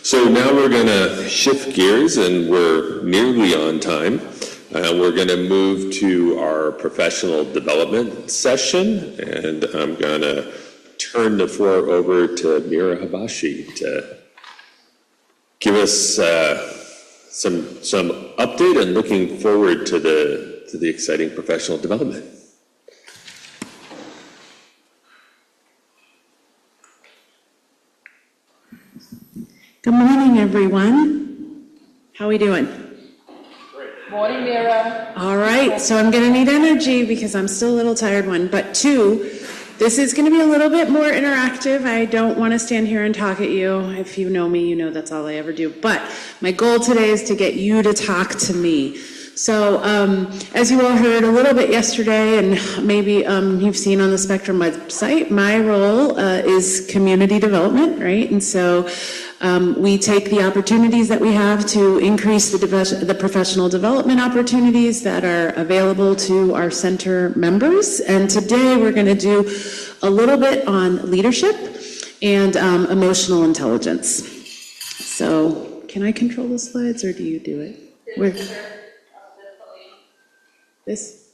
So now we're going to shift gears, and we're nearly on time. We're going to move to our professional development session, and I'm going to turn the floor over to Mira Habashi to give us some update and looking forward to the exciting professional development. Good morning, everyone. How are we doing? Great. Morning, Mira. All right, so I'm going to need energy because I'm still a little tired, one. But two, this is going to be a little bit more interactive. I don't want to stand here and talk at you. If you know me, you know that's all I ever do. But my goal today is to get you to talk to me. So as you all heard a little bit yesterday, and maybe you've seen on the Spectrum website, my role is community development, right? And so we take the opportunities that we have to increase the professional development opportunities that are available to our center members. And today we're going to do a little bit on leadership and emotional intelligence. So can I control the slides, or do you do it? This?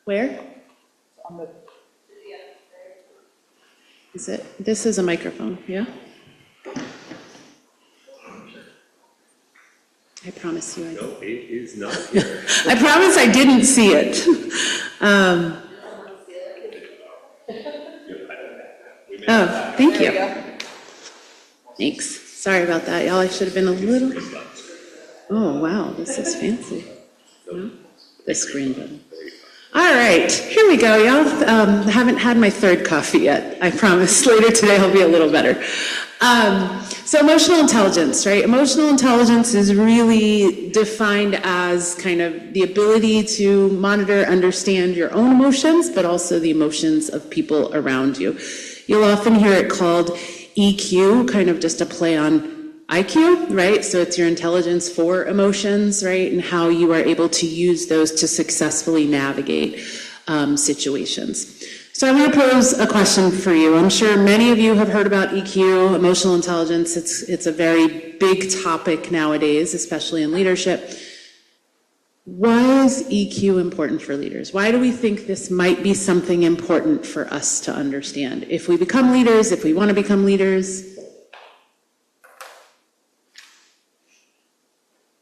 Where? On the Is it? This is a microphone, yeah? I promise you. No, it is not here. I promise I didn't see it. Oh, thank you. Thanks. Sorry about that, y'all. I should have been a little. Oh, wow, this is fancy. No? The screen button. All right, here we go, y'all. I haven't had my third coffee yet. I promise later today I'll be a little better. So emotional intelligence, right? Emotional intelligence is really defined as kind of the ability to monitor, understand your own emotions, but also the emotions of people around you. You'll often hear it called EQ, kind of just a play on IQ, right? So it's your intelligence for emotions, right? And how you are able to use those to successfully navigate situations. So I want to pose a question for you. I'm sure many of you have heard about EQ, emotional intelligence. It's a very big topic nowadays, especially in leadership. Why is EQ important for leaders? Why do we think this might be something important for us to understand? If we become leaders, if we want to become leaders,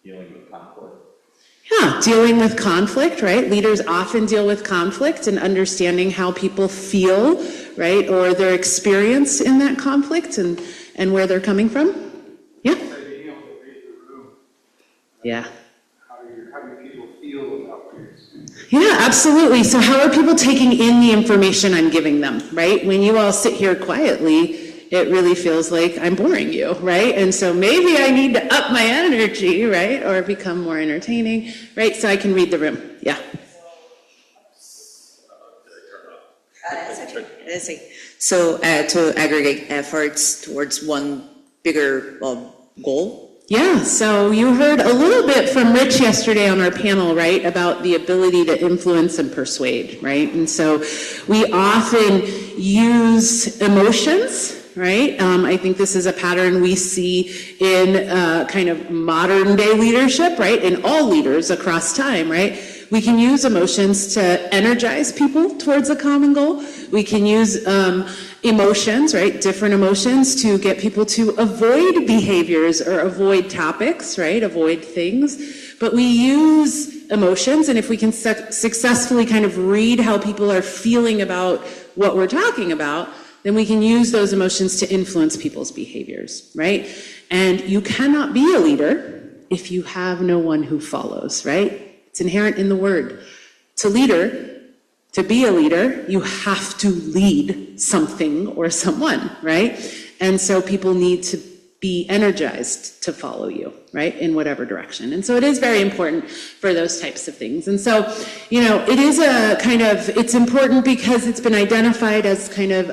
Dealing with conflict. yeah, dealing with conflict, right? Leaders often deal with conflict and understanding how people feel, right? Or their experience in that conflict and where they're coming from. Yeah? Being able to read the room. Yeah. How do people feel about what you're saying? Yeah, absolutely. So how are people taking in the information I'm giving them, right? When you all sit here quietly, it really feels like I'm boring you, right? And so maybe I need to up my energy, right? Or become more entertaining, right? So I can read the room. Yeah. So to aggregate efforts towards one bigger goal? Yeah, so you heard a little bit from Rich yesterday on our panel, right, about the ability to influence and persuade, right? And so we often use emotions, right? I think this is a pattern we see in kind of modern day leadership, right? In all leaders across time, right? We can use emotions to energize people towards a common goal. We can use emotions, right? Different emotions to get people to avoid behaviors or avoid topics, right? Avoid things. But we use emotions, and if we can successfully kind of read how people are feeling about what we're talking about, then we can use those emotions to influence people's behaviors, right? And you cannot be a leader if you have no one who follows, right? It's inherent in the word. To be a leader, you have to lead something or someone, right? And so people need to be energized to follow you, right, in whatever direction. And so it is very important for those types of things. And so, you know, it is it's important because it's been identified as kind of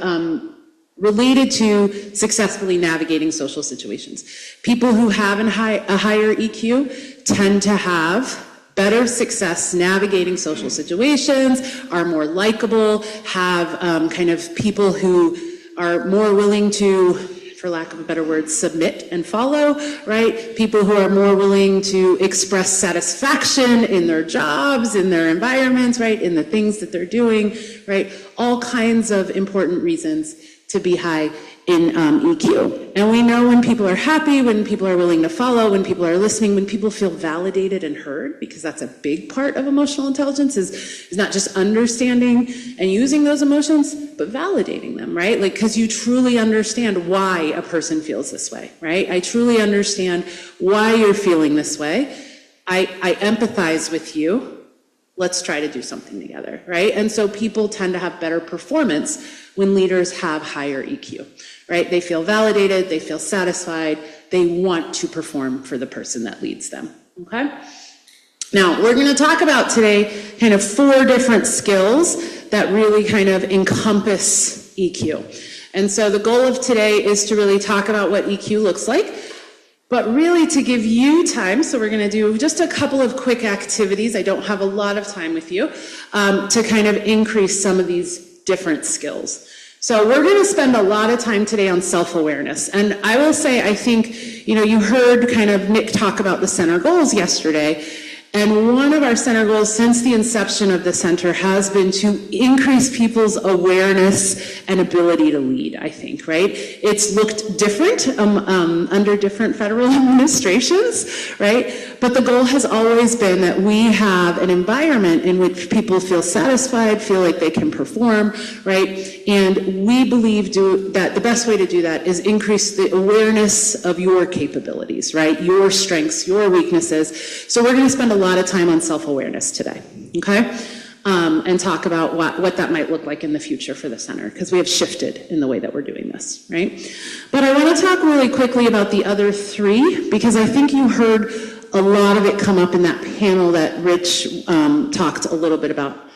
related to successfully navigating social situations. People who have a higher EQ tend to have better success navigating social situations, are more likable, have kind of people who are more willing to for lack of a better word, submit and follow, right? People who are more willing to express satisfaction in their jobs, in their environments, right? In the things that they're doing, right? All kinds of important reasons to be high in EQ. And we know when people are happy, when people are willing to follow, when people are listening, when people feel validated and heard, because that's a big part of emotional intelligence is not just understanding and using those emotions, but validating them, right? Like, because you truly understand why a person feels this way, right? I truly understand why you're feeling this way. I empathize with you. Let's try to do something together, right? And so people tend to have better performance when leaders have higher EQ, right? They feel validated, they feel satisfied, they want to perform for the person that leads them, okay? Now, we're gonna talk about today kind of 4 different skills that really kind of encompass EQ. And so the goal of today is to really talk about what EQ looks like, but really to give you time, so we're gonna do just a couple of quick activities, I don't have a lot of time with you, to kind of increase some of these different skills. So we're gonna spend a lot of time today on self-awareness. And I will say, I think, you heard kind of Nick talk about the center goals yesterday. And one of our center goals since the inception of the center has been to increase people's awareness and ability to lead, I think, right? It's looked different under different federal administrations, right? But the goal has always been that we have an environment in which people feel satisfied, feel like they can perform, right? And we believe that the best way to do that is increase the awareness of your capabilities, right? Your strengths, your weaknesses. So we're going to spend a lot of time on self-awareness today, okay? And talk about what that might look like in the future for the center, because we have shifted in the way that we're doing this, right? But I want to talk really quickly about the other 3, because I think you heard a lot of it come up in that panel that Rich talked a little bit about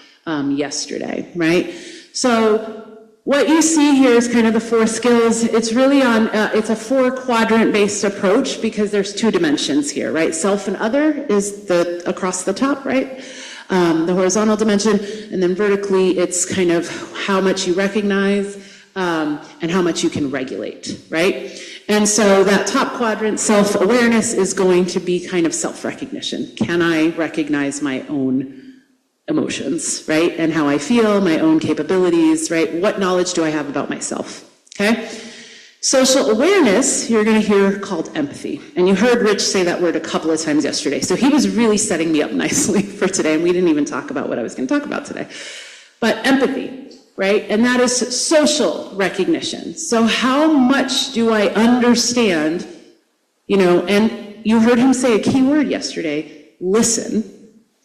yesterday, right? So what you see here is kind of the 4 skills. It's really it's a 4-quadrant based approach because there's 2 dimensions here, right? Self and other is across the top, right? The horizontal dimension, and then vertically it's kind of how much you recognize and how much you can regulate, right? And so that top quadrant, self-awareness, is going to be kind of self-recognition. Can I recognize my own emotions, right? And how I feel, my own capabilities, right? What knowledge do I have about myself, okay? Social awareness, you're gonna hear called empathy. And you heard Rich say that word a couple of times yesterday. So he was really setting me up nicely for today, and we didn't even talk about what I was gonna talk about today. But empathy, right? And that is social recognition. So how much do I understand, and you heard him say a key word yesterday, listen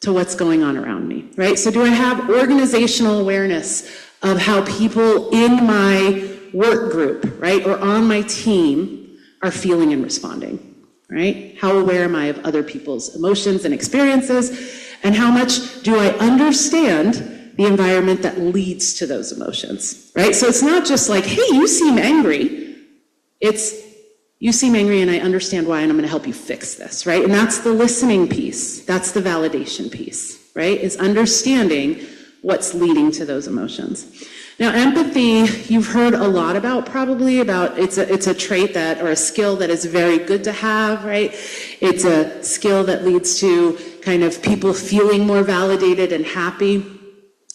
to what's going on around me, right? So do I have organizational awareness of how people in my work group, right, or on my team are feeling and responding, right? How aware am I of other people's emotions and experiences, and how much do I understand the environment that leads to those emotions, right? So it's not just like, hey, you seem angry. It's, you seem angry and I understand why and I'm gonna help you fix this, right? And that's the listening piece. That's the validation piece, right? Is understanding what's leading to those emotions. Now, empathy, you've heard a lot about probably, it's a trait that, or a skill that is very good to have, right? It's a skill that leads to kind of people feeling more validated and happy,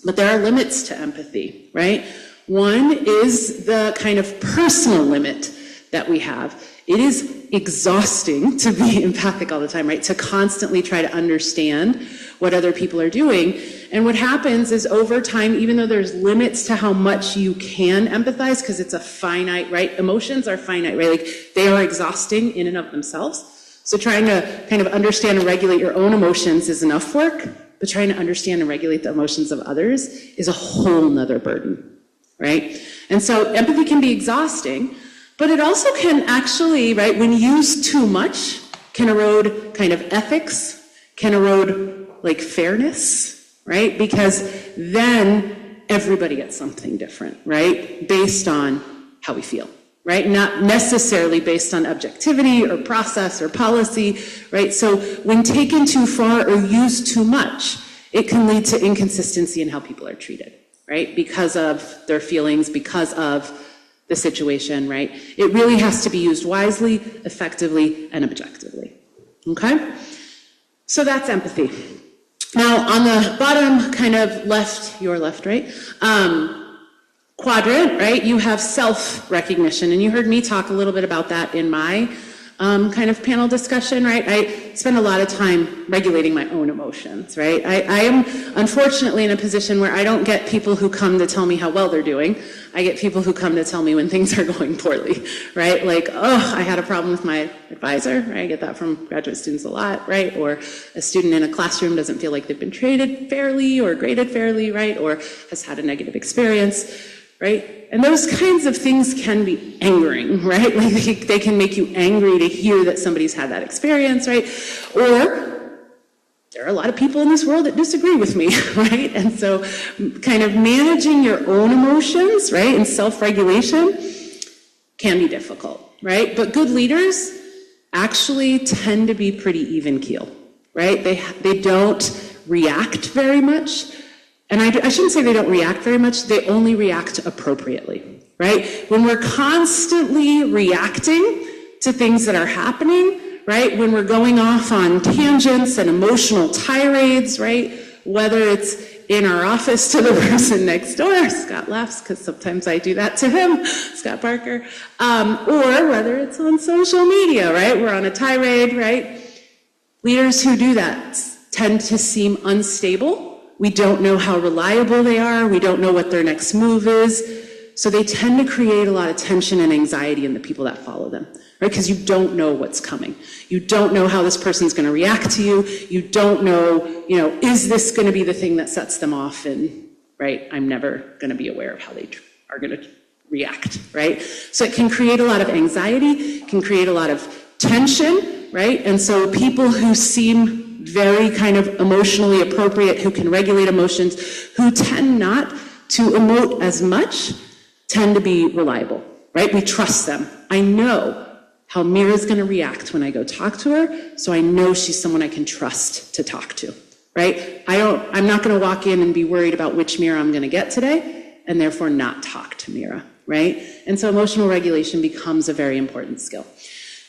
but there are limits to empathy, right? One is the kind of personal limit that we have. It is exhausting to be empathic all the time, right? To constantly try to understand what other people are doing. And what happens is over time, even though there's limits to how much you can empathize, because it's a finite, right? Emotions are finite, right? Like they are exhausting in and of themselves. So trying to kind of understand and regulate your own emotions is enough work, but trying to understand and regulate the emotions of others is a whole nother burden, right? And so empathy can be exhausting, but it also can actually, right, when used too much, can erode kind of ethics, can erode like fairness, right? Because then everybody gets something different, right? Based on how we feel, right? Not necessarily based on objectivity or process or policy, right? So when taken too far or used too much, it can lead to inconsistency in how people are treated, right? Because of their feelings, because of the situation, right? It really has to be used wisely, effectively, and objectively, okay? So that's empathy. Now, on the bottom kind of left, your left, right, quadrant, right, you have self-recognition, and you heard me talk a little bit about that in my kind of panel discussion, right? I spend a lot of time regulating my own emotions, right? I am unfortunately in a position where I don't get people who come to tell me how well they're doing. I get people who come to tell me when things are going poorly, right? Like, oh, I had a problem with my advisor, right? I get that from graduate students a lot, right? Or a student in a classroom doesn't feel like they've been treated fairly or graded fairly, right? Or has had a negative experience, right? And those kinds of things can be angering, right? Like they can make you angry to hear that somebody's had that experience, right? Or there are a lot of people in this world that disagree with me, right? And so kind of managing your own emotions, right, and self-regulation can be difficult, right? But good leaders actually tend to be pretty even keel, right? They don't react very much. And I shouldn't say they don't react very much, they only react appropriately, right? When we're constantly reacting to things that are happening, right? When we're going off on tangents and emotional tirades, right? Whether it's in our office to the person next door, Scott laughs because sometimes I do that to him, Scott Barker, or whether it's on social media, right? We're on a tirade, right? Leaders who do that tend to seem unstable. We don't know how reliable they are. We don't know what their next move is. So they tend to create a lot of tension and anxiety in the people that follow them, right? Because you don't know what's coming. You don't know how this person's going to react to you. You don't know, is this going to be the thing that sets them off? And, right, I'm never going to be aware of how they are going to react, right? So it can create a lot of anxiety, can create a lot of tension, right? And so people who seem very kind of emotionally appropriate, who can regulate emotions, who tend not to emote as much, tend to be reliable, right? We trust them. I know how Mira's going to react when I go talk to her, so I know she's someone I can trust to talk to, right? I'm not going to walk in and be worried about which Mira I'm going to get today, and therefore not talk to Mira, right? And so emotional regulation becomes a very important skill.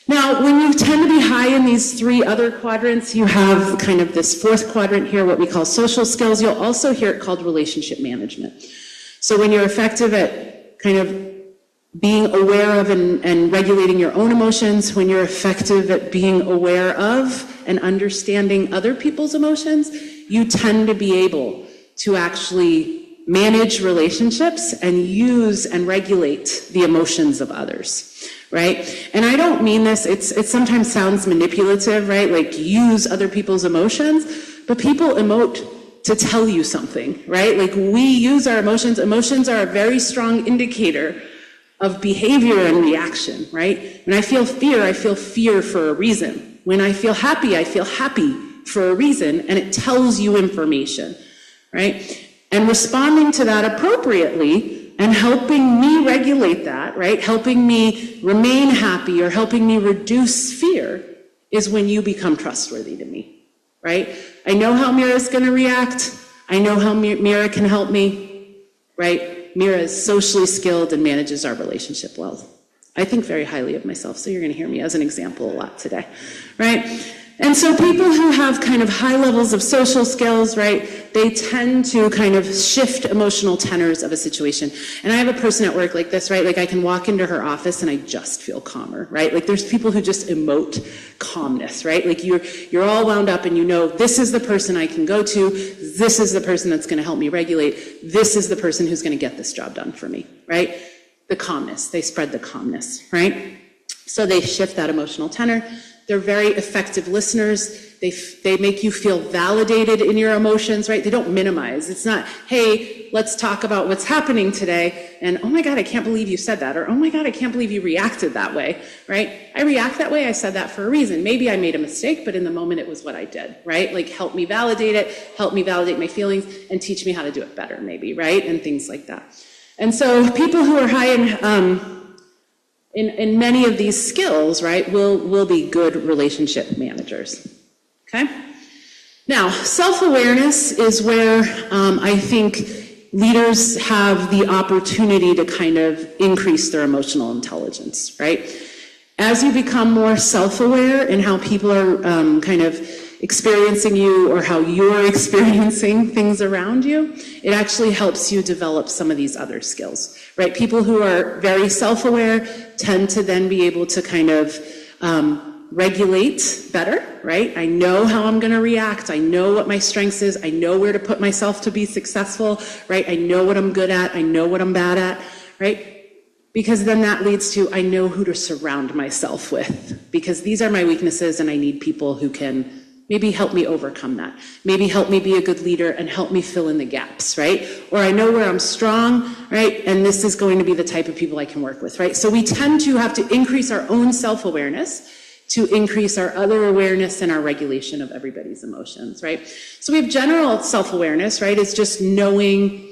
Now, when you tend to be high in these three other quadrants, you have kind of this fourth quadrant here, what we call social skills. You'll also hear it called relationship management. So when you're effective at kind of being aware of and regulating your own emotions, when you're effective at being aware of and understanding other people's emotions, you tend to be able to actually manage relationships and use and regulate the emotions of others. Right? And I don't mean this, it sometimes sounds manipulative, right? Like use other people's emotions, but people emote to tell you something, right? Like we use our emotions. Emotions are a very strong indicator of behavior and reaction, right? When I feel fear for a reason. When I feel happy for a reason, and it tells you information, right? And responding to that appropriately and helping me regulate that, right? Helping me remain happy or helping me reduce fear is when you become trustworthy to me, right? I know how Mira's going to react. I know how Mira can help me, right? Mira is socially skilled and manages our relationship well. I think very highly of myself, so you're going to hear me as an example a lot today, right? And so people who have kind of high levels of social skills, right, they tend to kind of shift emotional tenors of a situation. And I have a person at work like this, right, like I can walk into her office and I just feel calmer, right? Like there's people who just emote calmness, right? Like you're all wound up and you know this is the person I can go to, this is the person that's going to help me regulate, this is the person who's going to get this job done for me, right? The calmness, they spread the calmness, right? So they shift that emotional tenor. They're very effective listeners. They make you feel validated in your emotions, right? They don't minimize. It's not, hey, let's talk about what's happening today, and oh my God, I can't believe you said that, or oh my God, I can't believe you reacted that way, right? I react that way, I said that for a reason. Maybe I made a mistake, but in the moment it was what I did, right? Like help me validate it, help me validate my feelings, and teach me how to do it better maybe, right? And things like that. And so people who are high in many of these skills, right, will be good relationship managers, okay? Now, self-awareness is where I think leaders have the opportunity to kind of increase their emotional intelligence, right? As you become more self-aware in how people are kind of experiencing you or how you're experiencing things around you, it actually helps you develop some of these other skills, right? People who are very self-aware tend to then be able to kind of regulate better, right? I know how I'm going to react. I know what my strengths is. I know where to put myself to be successful, right? I know what I'm good at. I know what I'm bad at, right? Because then that leads to, I know who to surround myself with, because these are my weaknesses and I need people who can maybe help me overcome that. Maybe help me be a good leader and help me fill in the gaps, right? Or I know where I'm strong, right? And this is going to be the type of people I can work with, right? So we tend to have to increase our own self-awareness to increase our other awareness and our regulation of everybody's emotions, right? So we have general self-awareness, right? It's just knowing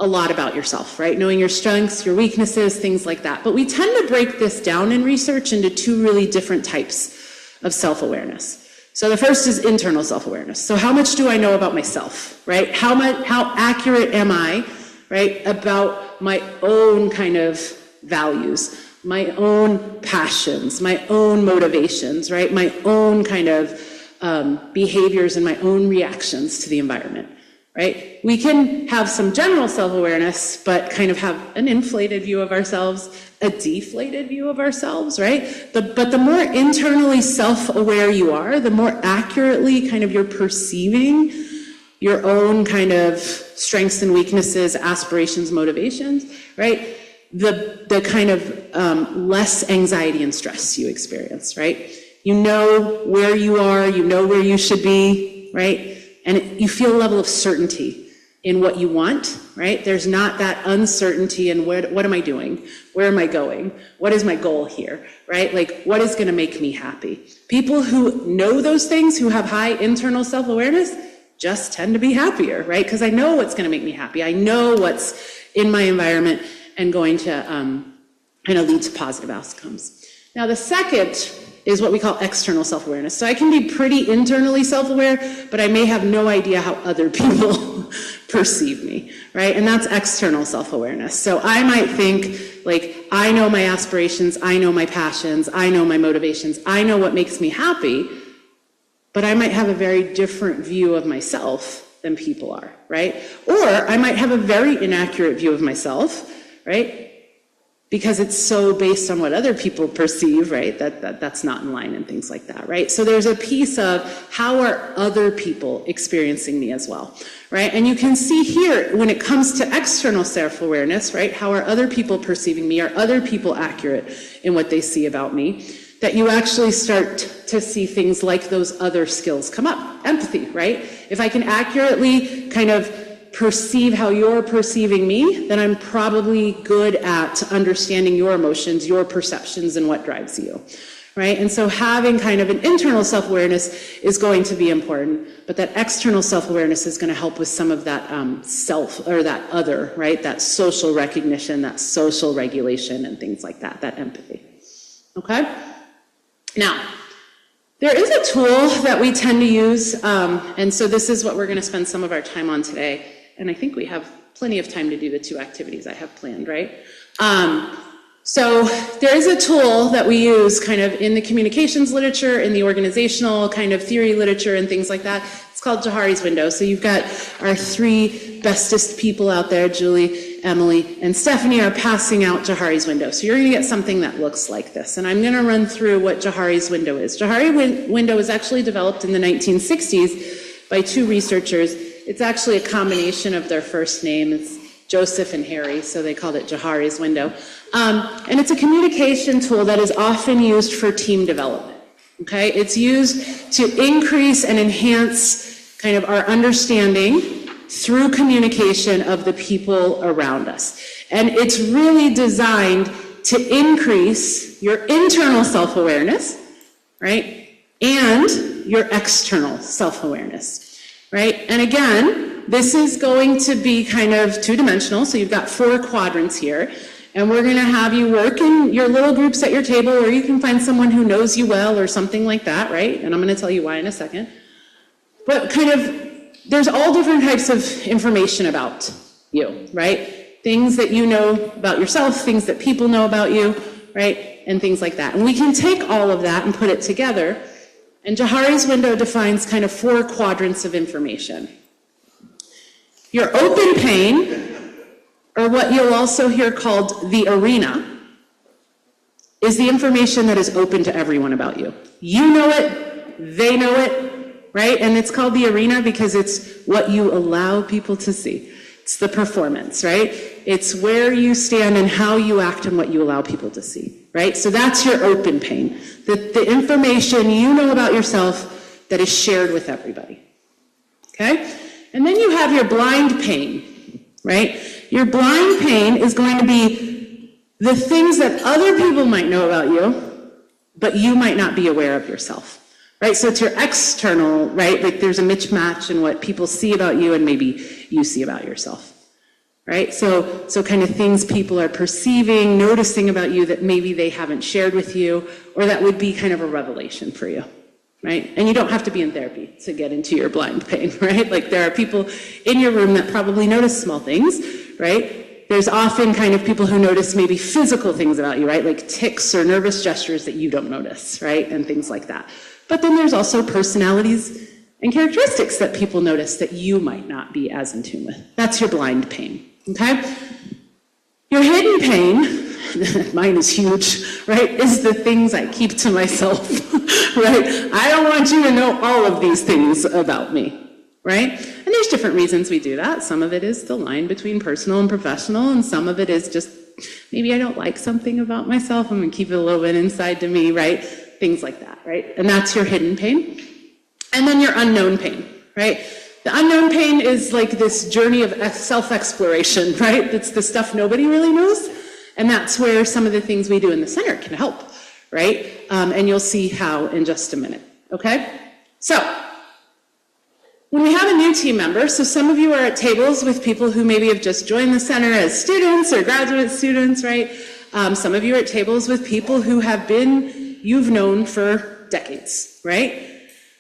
a lot about yourself, right? Knowing your strengths, your weaknesses, things like that. But we tend to break this down in research into two really different types of self-awareness. So the first is internal self-awareness. So how much do I know about myself, right? How accurate am I, right, about my own kind of values, my own passions, my own motivations, right? My own kind of behaviors and my own reactions to the environment, right? We can have some general self-awareness, but kind of have an inflated view of ourselves, a deflated view of ourselves, right? But the more internally self-aware you are, the more accurately kind of you're perceiving your own kind of strengths and weaknesses, aspirations, motivations, right? The kind of less anxiety and stress you experience, right? You know where you are, you know where you should be, right? And you feel a level of certainty in what you want, right? There's not that uncertainty in what am I doing? Where am I going? What is my goal here, right? Like, what is going to make me happy? People who know those things, who have high internal self-awareness, just tend to be happier, right? Because I know what's going to make me happy. I know what's in my environment and going to kind of lead to positive outcomes. Now, the second is what we call external self-awareness. So I can be pretty internally self-aware, but I may have no idea how other people perceive me, right? And that's external self-awareness. So I might think, like, I know my aspirations, I know my passions, I know my motivations, I know what makes me happy, but I might have a very different view of myself than people are, right? Or I might have a very inaccurate view of myself, right? Because it's so based on what other people perceive, right? That's not in line and things like that, right? So there's a piece of how are other people experiencing me as well, right? And you can see here, when it comes to external self-awareness, right? How are other people perceiving me? Are other people accurate in what they see about me? That you actually start to see things like those other skills come up. Empathy, right? If I can accurately kind of perceive how you're perceiving me, then I'm probably good at understanding your emotions, your perceptions, and what drives you, right? And so having kind of an internal self-awareness is going to be important, but that external self-awareness is going to help with some of that self, or that other, right? That social recognition, that social regulation, and things like that, that empathy, okay? Now, there is a tool that we tend to use, and so this is what we're going to spend some of our time on today. And I think we have plenty of time to do the two activities I have planned, right? So there is a tool that we use kind of in the communications literature, in the organizational kind of theory literature and things like that. It's called Johari's window. So you've got our three bestest people out there, Julie, Emily, and Stephanie, are passing out Johari's window. So you're going to get something that looks like this. And I'm going to run through what Johari's window is. Johari's window was actually developed in the 1960s by two researchers. It's actually a combination of their first name. It's Joseph and Harry, so they called it Johari's window. And it's a communication tool that is often used for team development, okay? It's used to increase and enhance kind of our understanding through communication of the people around us. And it's really designed to increase your internal self-awareness, right? And your external self-awareness. Right? And again, this is going to be kind of two-dimensional, so you've got 4 quadrants here, and we're going to have you work in your little groups at your table, or you can find someone who knows you well or something like that, right? And I'm going to tell you why in a second. But kind of, there's all different types of information about you, right? Things that you know about yourself, things that people know about you, right? And things like that. And we can take all of that and put it together. And Johari's window defines kind of 4 quadrants of information. Your open pane, or what you'll also hear called the arena, is the information that is open to everyone about you. You know it, they know it, right? And it's called the arena because it's what you allow people to see. It's the performance, right? It's where you stand and how you act and what you allow people to see, right? So that's your open pane, the information you know about yourself that is shared with everybody, okay? And then you have your blind pane, right? Your blind pane is going to be the things that other people might know about you, but you might not be aware of yourself. Right, so it's your external, right? Like there's a mismatch in what people see about you and maybe you see about yourself, right? So kind of things people are perceiving, noticing about you that maybe they haven't shared with you, or that would be kind of a revelation for you, right? And you don't have to be in therapy to get into your blind pane, right? Like there are people in your room that probably notice small things, right? There's often kind of people who notice maybe physical things about you, right? Like tics or nervous gestures that you don't notice, right? And things like that. But then there's also personalities and characteristics that people notice that you might not be as in tune with. That's your blind pane, okay? Your hidden pane, mine is huge, right, is the things I keep to myself, right? I don't want you to know all of these things about me, right? And there's different reasons we do that. Some of it is the line between personal and professional, and some of it is just maybe I don't like something about myself. I'm going to keep it a little bit inside to me, right? Things like that, right? And that's your hidden pane. And then your unknown pane, right? The unknown pane is like this journey of self-exploration, right? It's the stuff nobody really knows. And that's where some of the things we do in the center can help, right? And you'll see how in just a minute, okay? So, when we have a new team member, so some of you are at tables with people who maybe have just joined the center as students or graduate students, right? Some of you are at tables with people who have been you've known for decades, right?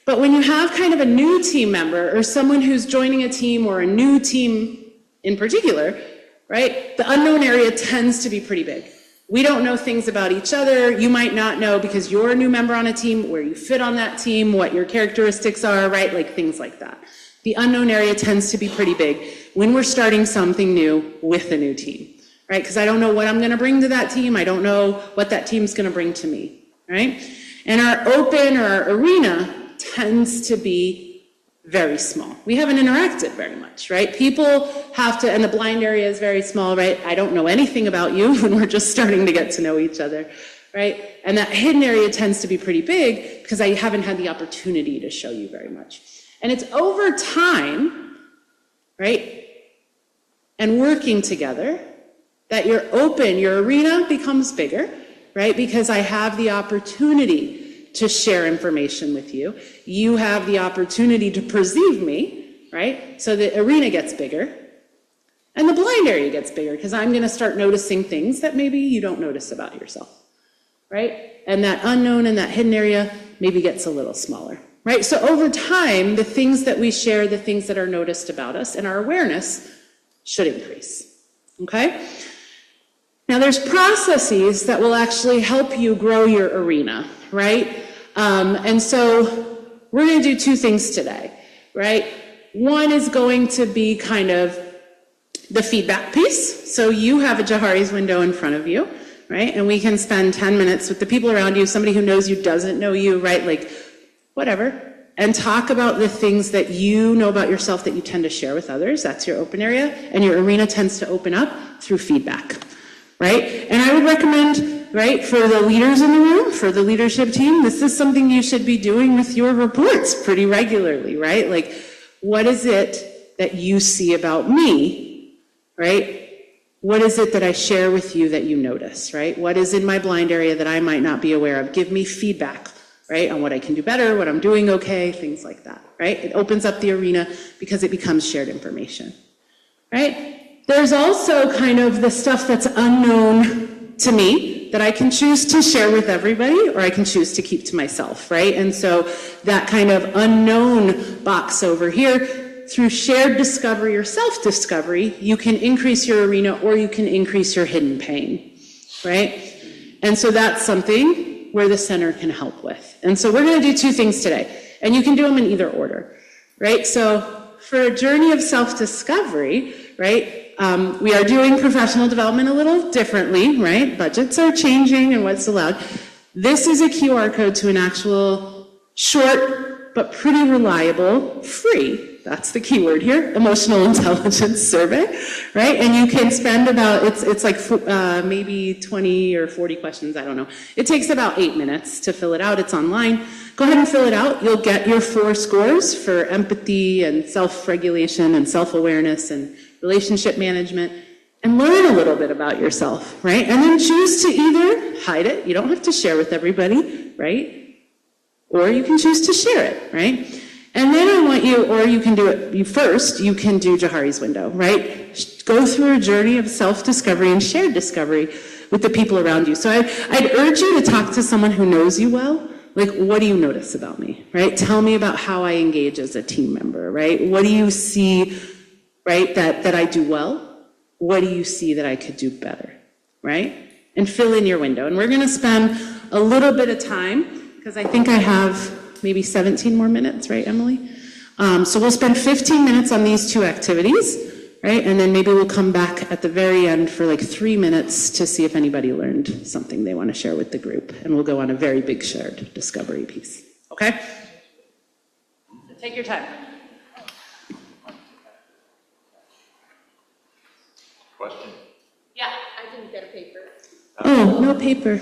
But when you have kind of a new team member or someone who's joining a team or a new team in particular, right, the unknown area tends to be pretty big. We don't know things about each other. You might not know because you're a new member on a team, where you fit on that team, what your characteristics are, right, like things like that. The unknown area tends to be pretty big when we're starting something new with a new team, right? Because I don't know what I'm going to bring to that team. I don't know what that team's going to bring to me. Right? And our open or our arena tends to be very small. We haven't interacted very much, right? People have to, and the blind area is very small, right? I don't know anything about you when we're just starting to get to know each other, right? And that hidden area tends to be pretty big because I haven't had the opportunity to show you very much. And it's over time, right? And working together that your open, your arena becomes bigger, right? Because I have the opportunity to share information with you. You have the opportunity to perceive me, right? So the arena gets bigger. And the blind area gets bigger because I'm going to start noticing things that maybe you don't notice about yourself, right? And that unknown and that hidden area maybe gets a little smaller, right? So over time, the things that we share, the things that are noticed about us, and our awareness should increase, okay? Now, there's processes that will actually help you grow your arena, right? And so we're going to do 2 things today, right? One is going to be kind of the feedback piece. So you have a Johari's window in front of you, right? And we can spend 10 minutes with the people around you, somebody who knows you, doesn't know you, right? Like, whatever. And talk about the things that you know about yourself that you tend to share with others. That's your open area. And your arena tends to open up through feedback. Right? And I would recommend, right, for the leaders in the room, for the leadership team, this is something you should be doing with your reports pretty regularly, right? Like, what is it that you see about me, right? What is it that I share with you that you notice, right? What is in my blind area that I might not be aware of? Give me feedback, right, on what I can do better, what I'm doing okay, things like that, right? It opens up the arena because it becomes shared information, right? There's also kind of the stuff that's unknown to me that I can choose to share with everybody, or I can choose to keep to myself, right? And so that kind of unknown box over here through shared discovery or self-discovery, you can increase your arena or you can increase your hidden pain, right? And so that's something where the center can help with. And so we're going to do two things today, and you can do them in either order, right? So for a journey of self-discovery, right, we are doing professional development a little differently, right? Budgets are changing and what's allowed. This is a QR code to an actual short but pretty reliable, free, that's the key word here, emotional intelligence survey, right? And you can spend about, it's like maybe 20 or 40 questions, I don't know. It takes about 8 minutes to fill it out. It's online. Go ahead and fill it out. You'll get your 4 scores for empathy and self-regulation and self-awareness and relationship management, and learn a little bit about yourself, right? And then choose to either hide it, you don't have to share with everybody, right? Or you can choose to share it, right? And then I want you, or you can do it, you can do Johari's window, right? Go through a journey of self-discovery and shared discovery with the people around you. So I'd urge you to talk to someone who knows you well. Like, what do you notice about me, right? Tell me about how I engage as a team member, right? What do you see, right, that I do well? What do you see that I could do better, right? And fill in your window. And we're going to spend a little bit of time, because I think I have maybe 17 more minutes, right, Emily? So we'll spend 15 minutes on these 2 activities, right? And then maybe we'll come back at the very end for like 3 minutes to see if anybody learned something they want to share with the group. And we'll go on a very big shared discovery piece, okay? So take your time. Question? Yeah, I didn't get a paper. Oh, no paper.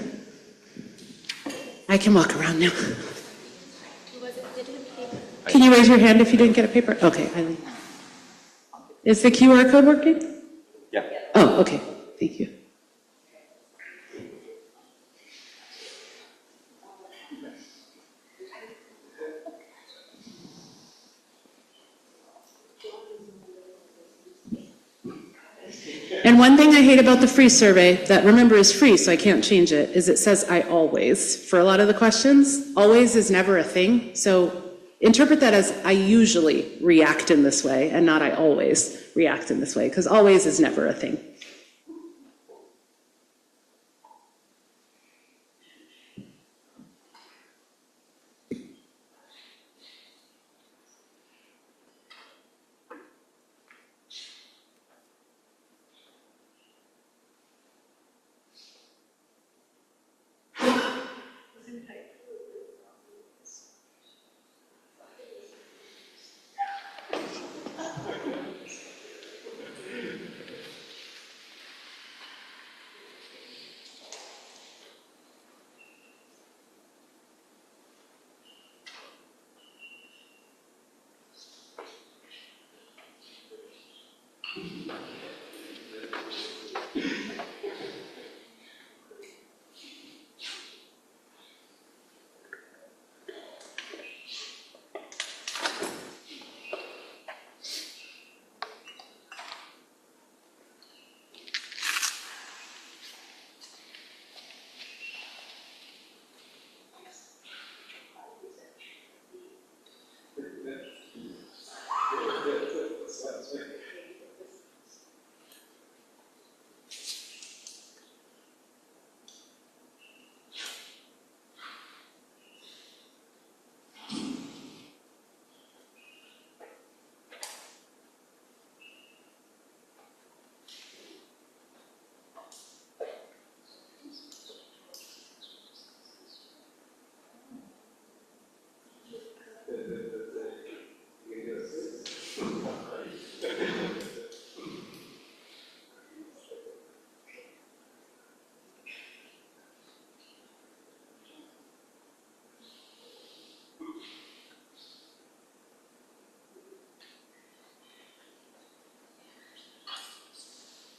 I can walk around now. Who was it? Did it paper? Can you raise your hand if you didn't get a paper? Okay, Eileen. Is the QR code working? Yeah. Oh, okay, thank you. And one thing I hate about the free survey, that remember is free, so I can't change it, is it says I always. For a lot of the questions, always is never a thing. So interpret that as I usually react in this way and not I always react in this way, because always is never a thing.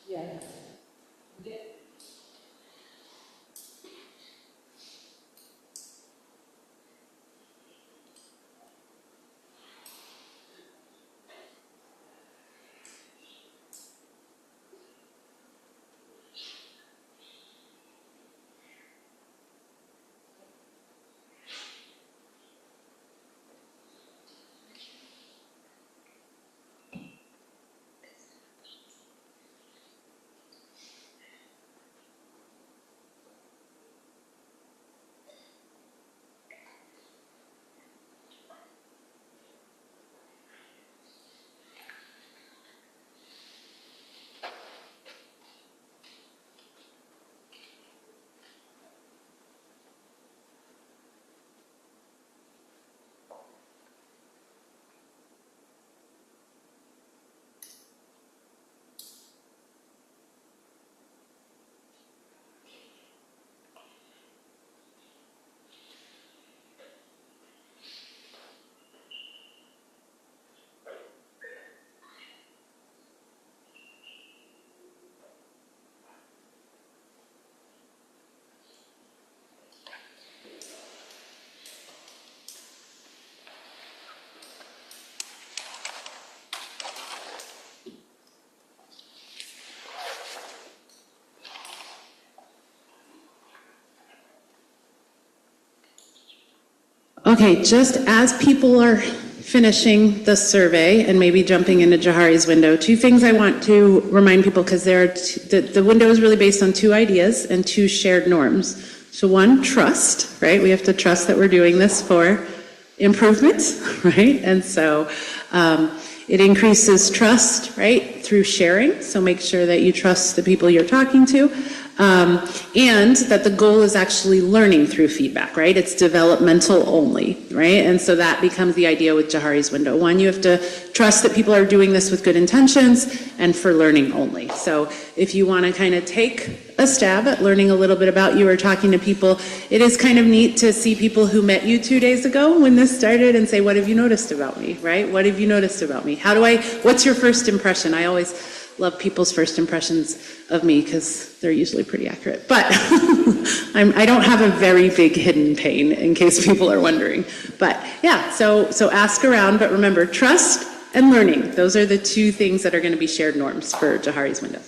Yes. Okay, just as people are finishing the survey and maybe jumping into Jahari's window, two things I want to remind people, because the window is really based on two ideas and two shared norms. So one, trust, right? We have to trust that we're doing this for improvement, right? And so it increases trust, right, through sharing. So make sure that you trust the people you're talking to. And that the goal is actually learning through feedback, right? It's developmental only, right? And so that becomes the idea with Jahari's window. One, you have to trust that people are doing this with good intentions and for learning only. So if you want to kind of take a stab at learning a little bit about you or talking to people, it is kind of neat to see people who met you 2 days ago when this started and say, what have you noticed about me, right? What have you noticed about me? What's your first impression? I always love people's first impressions of me because they're usually pretty accurate. But I don't have a very big hidden pain, in case people are wondering. But yeah, so ask around, but remember, trust and learning. Those are the two things that are going to be shared norms for Jahari's window.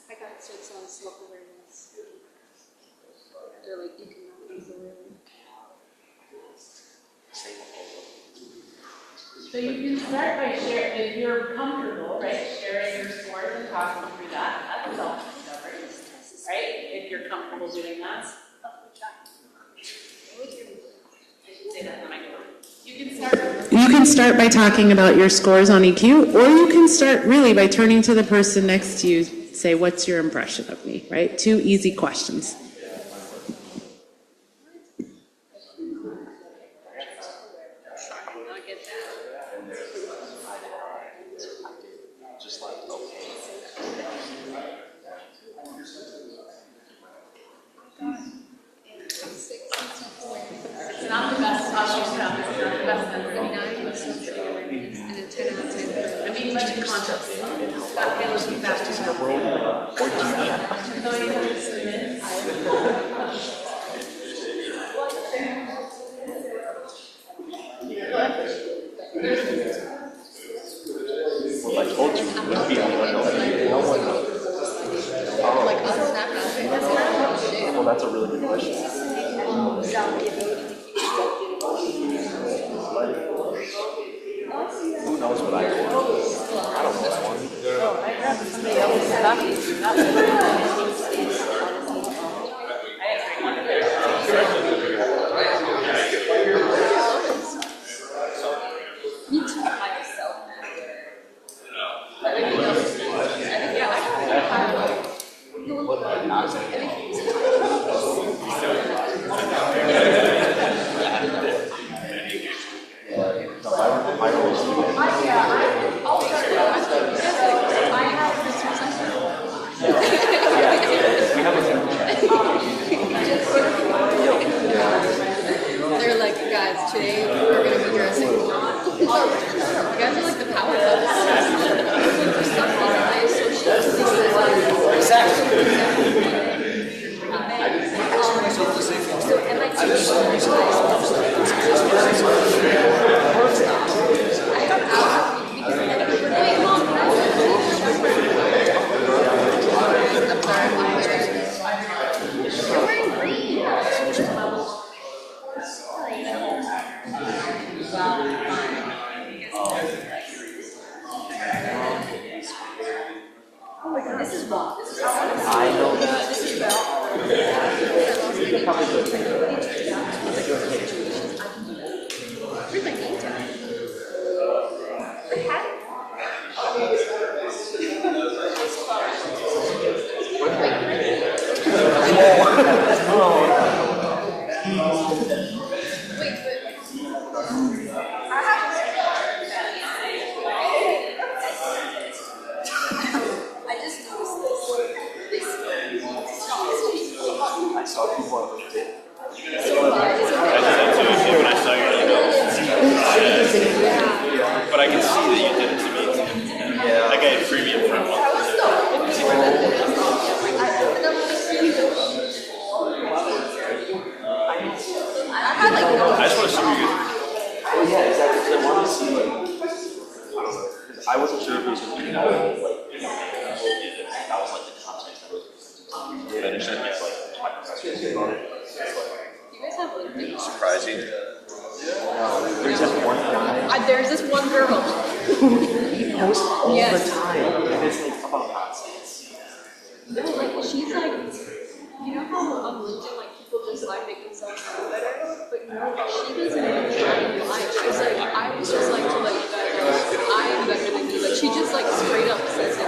I got six on self-awareness. They're like economic awareness. So you can start by sharing, if you're comfortable, right, sharing your scores and talking through that. That's self-discovery, right? If you're comfortable doing that. Say that in the microphone. You can start by talking about your scores on EQ, or you can start really by turning to the person next to you, say, what's your impression of me, right? Two easy questions. It's not the best, it's not the best number. 9 was social awareness, and a 10 out of 10. I mean, much conscious. That feels fast enough. Well, I told you, it would be on no one knows. Like on Snapchat. Well, that's a really good question. Who knows what I do? I don't know one. Me too, myself. They're like, guys, today we're going to be dressing. You guys are like the power couple. For some reason, I associate this exactly. So MIT you're wearing green. This is wrong. This is I know that. This is wrong. Where's my name tag? I had it. Wait, I just noticed this. I saw people on the So far, is it? I saw your email. But I can see that you did it to me. Yeah. Like I had premium for a month. I just want to see what you guys. Well, yeah, exactly. Because I wanted to see, like, I don't know, because I wasn't sure if it was going to be all, like, that was, like, the context that was finished, and it's, like, my professors about it. You guys have like big Surprising. There's just one guy. There's this one girl. He posts all Yes. the time, and it's, like, about nonsense. Like she's like, you know how on LinkedIn like people just like make themselves feel better, but you know she doesn't even try to lie. She's like, I was just like to let you guys know I am better than you. Like she just like straight up says it.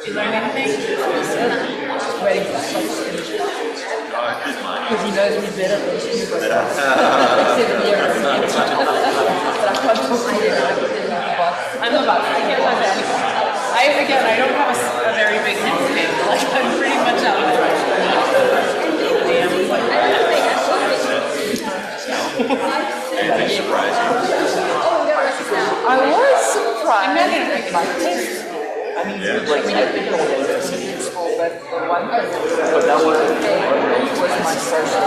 You learn anything? Ready for something. Because he knows me better than you. But 7 years. But I can't talk to you. I'm about 10 years old. I don't have a very big name. Like, I'm pretty much out of it. Anything surprising? I was surprised. I'm not going to pick my taste. I mean, like, I think the one that's useful, but the one thing that was my social.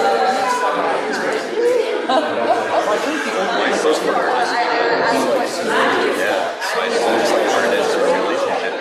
My first part. Yeah. So I just like learned it as a relationship.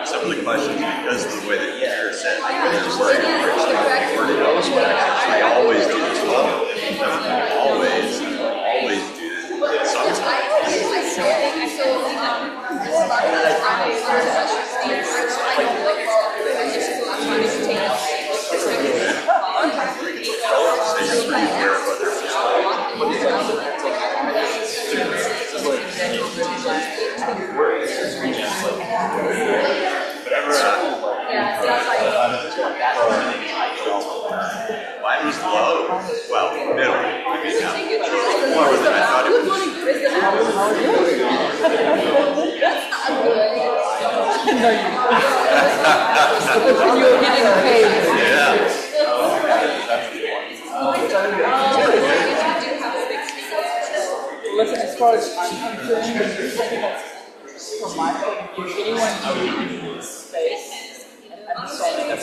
Some of the questions, because of the way that you're set, I always do this well. Always do that. Mine was low. Well, middle. I mean, lower than I thought it would be. You were getting paid. Yeah. Listen, as far as I'm concerned, from my point of view, anyone who needs space and understanding of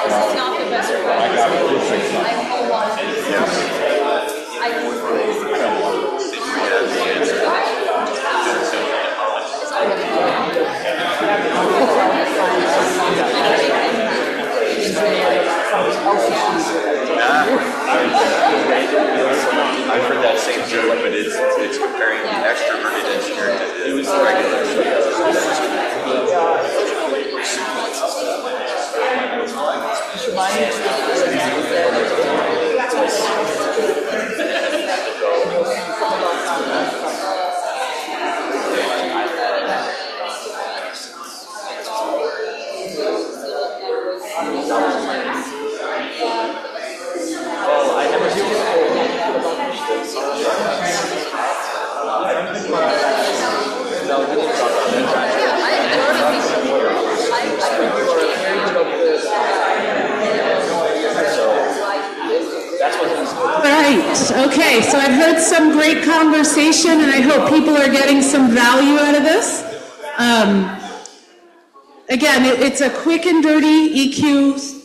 It's not the best it's comparing the extroverted engineer to the regular. Okay, so I've heard some great conversation, and I hope people are getting some value out of this. Again, it's a quick and dirty EQ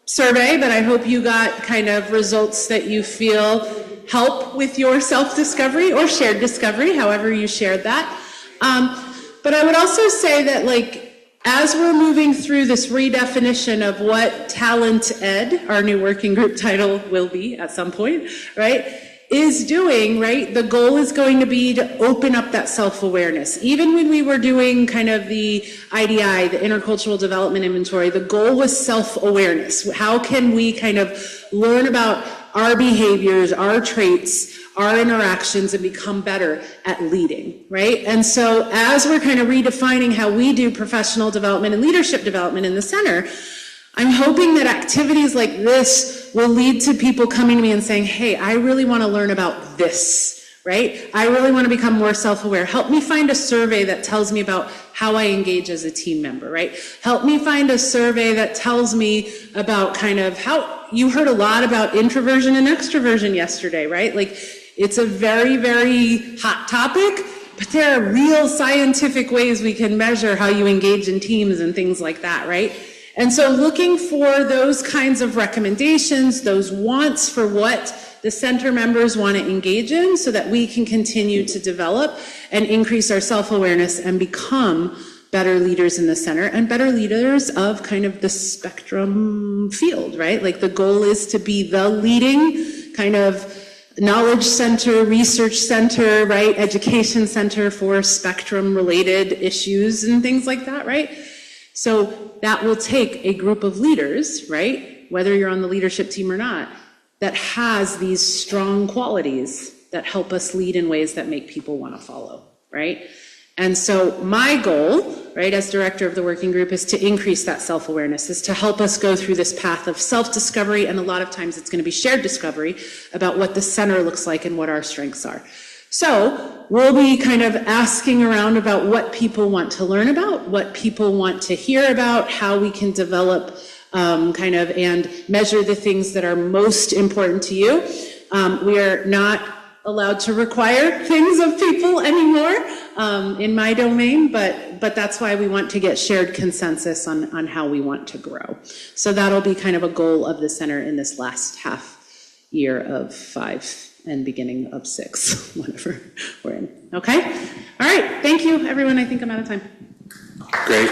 survey, but I hope you got kind of results that you feel help with your self-discovery or shared discovery, however you shared that. But I would also say that, like, as we're moving through this redefinition of what Talent Ed, our new working group title will be at some point, right, is doing, right, the goal is going to be to open up that self-awareness. Even when we were doing kind of the IDI, the Intercultural Development Inventory, the goal was self-awareness. How can we kind of learn about our behaviors, our traits, our interactions, and become better at leading, right? And so as we're kind of redefining how we do professional development and leadership development in the center, I'm hoping that activities like this will lead to people coming to me and saying, hey, I really want to learn about this, right? I really want to become more self-aware. Help me find a survey that tells me about how I engage as a team member, right? Help me find a survey that tells me about kind of how, you heard a lot about introversion and extroversion yesterday, right? Like, it's a very, very hot topic, but there are real scientific ways we can measure how you engage in teams and things like that, right? And so looking for those kinds of recommendations, those wants for what the center members want to engage in so that we can continue to develop and increase our self-awareness and become better leaders in the center and better leaders of kind of the spectrum field, right? Like, the goal is to be the leading kind of knowledge center, research center, right? Education center for spectrum related issues and things like that, right? So that will take a group of leaders, right? Whether you're on the leadership team or not, that has these strong qualities that help us lead in ways that make people want to follow, right? And so my goal, right, as director of the working group, is to increase that self-awareness, is to help us go through this path of self-discovery, and a lot of times it's going to be shared discovery about what the center looks like and what our strengths are. So we'll be kind of asking around about what people want to learn about, what people want to hear about, how we can develop kind of and measure the things that are most important to you. We are not allowed to require things of people anymore in my domain, but that's why we want to get shared consensus on how we want to grow. So that'll be kind of a goal of the center in this last half year of 5 and beginning of 6, whatever we're in. Okay? All right. Thank you, everyone. I think I'm out of time. Great.